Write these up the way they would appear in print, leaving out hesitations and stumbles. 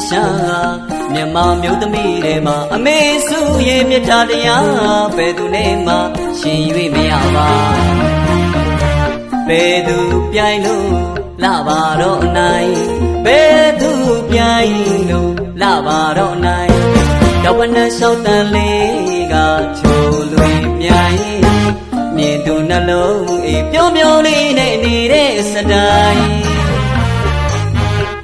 ရှာမြန်မာမျိုးသမီးတွေမှာအမေစုရဲ့မြတ်တရားဘယ်သူနဲ့မှရှင်၍မရပါဘယ်သူပြိုင်လို့လာပါတော့နိုင်ဘယ်သူပြိုင်လို့လာပါတော့နိုင်တော့ဘနဲ့လျှောက်တန်လေးကချိုလွင်မြိုင်မြင်သူနှလုံးအေးပြုံးပြုံးလေးနဲ့နေတဲ့စတိုင်း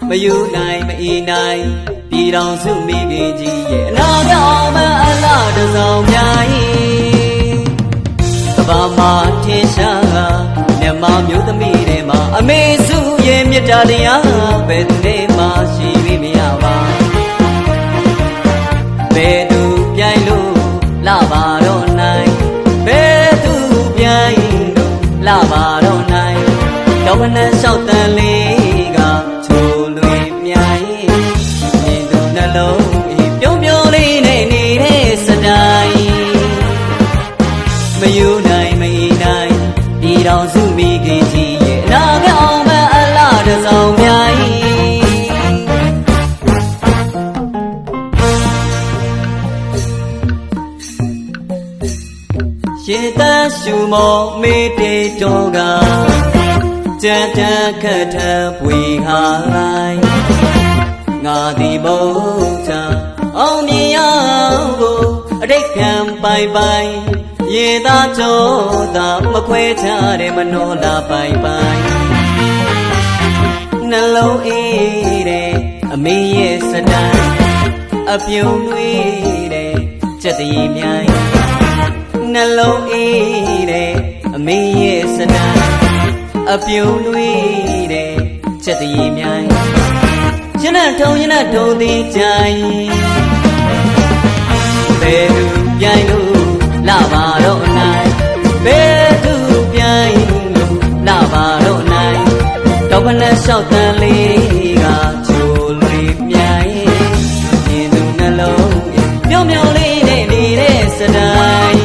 မယူနိုင်မအီနိုင်ပြည်တော်စုမိခင်ကြီးရဲ့အနာတော်မအလားတစောင်းမြိုင်ကဘာမှာထင်ရှားမြန်မာမျိုးသမီးတွေမှာအမေစုရဲ့မြတ်တရားဘယ်သူနဲ့မှရှိ၍မရပါဘယ်သူပြိုင်လို့လာပါတော့နိုင်ဘယ်သူပြိုင်လို့လာပါတော့နိုင်တော့ဘနဲ့လျှောက်တန်လေးကချိုလွင်မြိုင်မြင်သူနှလုံးပြုံးပြုံးလေးနဲ့နေတဲ့စတိုင်းမယူနိုင်မအီနိုင်ပြည်တော်စုမိခင်ကြီးရဲ့အနာဂတ်အောင်မအလားတစောင်းမြိုင်ရေတန်းရှူမောမေးတေတော်ကကြံတန်းခတ်ထပွေဟာလိုက်ငါဒီမုတ်ချအောင်မြင်ရဖို့အတိတ်ကံပိုင်ပိုင်ရေသာကြောသာမခွဲခြားတဲ့မနောလာပိုင်ပိုင်နှလုံးအေးတဲ့အမေရဲ့စတိုင်းအပြုံးနှွေးတဲ့စက်တရေမြိုင်နှလုံးအေးတဲ့အမေရဲ့စတိုင်းအပြုံးနှွေးတဲ့စက်တရေမြိုင်ရင်နဲ့ထုံသည်ကြိုင်ဘယ်သူပြိုင်လို့လာပါတော့နိုင်ဘယ်သူပြိုင်လို့လာပါတော့နိုင်တော့ဘနဲ့လျှောက်တန်လေးကချိုလွေမြိုင်မြင်သူနှလုံးပြုံးပြုံးလေးနဲ့နေတဲ့စတိုင်း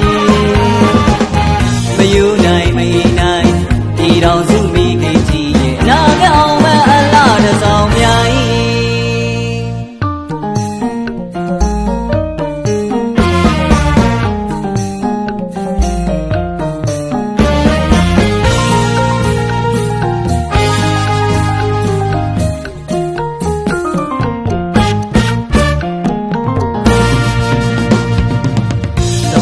မယူနိုင်မအီနိုင်ပြည်တော်စုမိခင်ကြီးရဲ့အနာဂတ်အောင်မအလားတစောင်းမြိုင်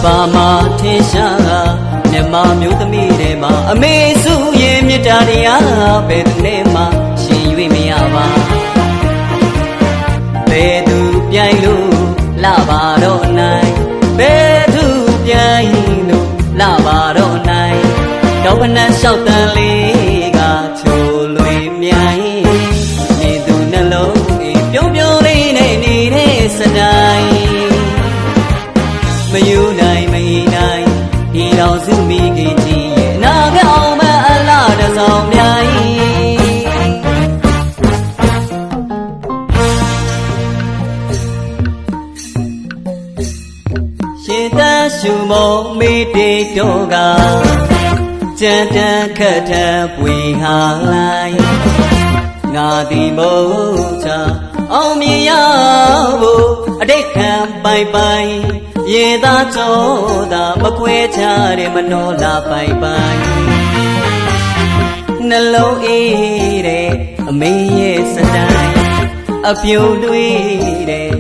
ဘာမှထင်ရှားမြန်မာမျိုးသမီးတွေမှာအမေစုရဲ့မြတ်တရားဘယ်သူနဲ့မှရှင်၍မရပါဘယ်သူပြိုင်လို့လာပါတော့နိုင်ဘယ်သူပြိုင်လို့လာပါတော့နိုင်တော့ဘနဲ့လျှောက်တန်လေးကချိုလွင်မြိုင်မြင်သူနှလုံးပြုံးပြုံးလေးနဲ့နေတဲ့စတိုင်းမယူနိုင်မအီနိုင်ဒီတော်စုမိခင်ကြီးရဲ့အနာဂတ်အောင်မအလားတစောင်းမြိုင်ရှင်တန်းရှူမောမေးတေတော်ကကြံတန်းခတ်ထပွေဟာလိုက်ငါဒီမုတ်ချအောင်မြင်ရဖို့အတိတ်ခံပိုင်ပိုင်ရေသာကြောသာမခွဲခြားတဲ့မနောလာပိုင်ပိုင်နှလုံးအေးတဲ့အမေရဲ့စတိုင်းအပြုံးတွေးတဲ့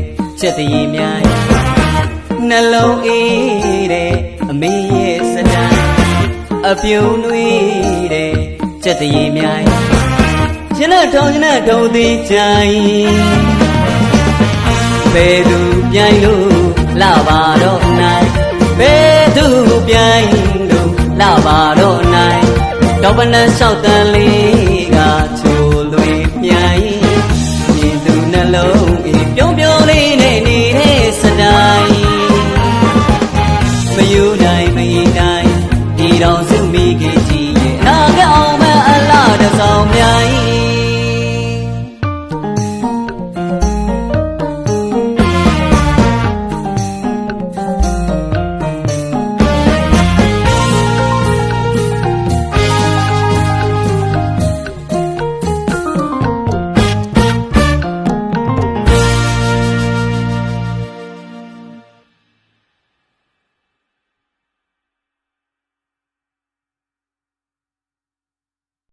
စက်တရေမြိုင်နှလုံးအေးတဲ့အမေရဲ့စတိုင်းအပြုံးတွေးတဲ့စက်တရေမြိုင်ရင်နဲ့ထုံသည်ကြိုင်ဘယ်သူပြိုင်လို့လာပါတော့နိုင်ဘယ်သူပြိုင်လို့လာပါတော့နိုင်တော့ဘနဲ့လျှောက်တန်လေးကချိုလွင်မြိုင်မြင်သူနှလုံးပြုံးပြုံးလေးနဲ့နေတဲ့စတိုင်းမယူနိုင်မအီနိုင်ဒီတော်စုမိခင်ကြီးရဲ့အနာဂတ်အောင်မအလားတစောင်း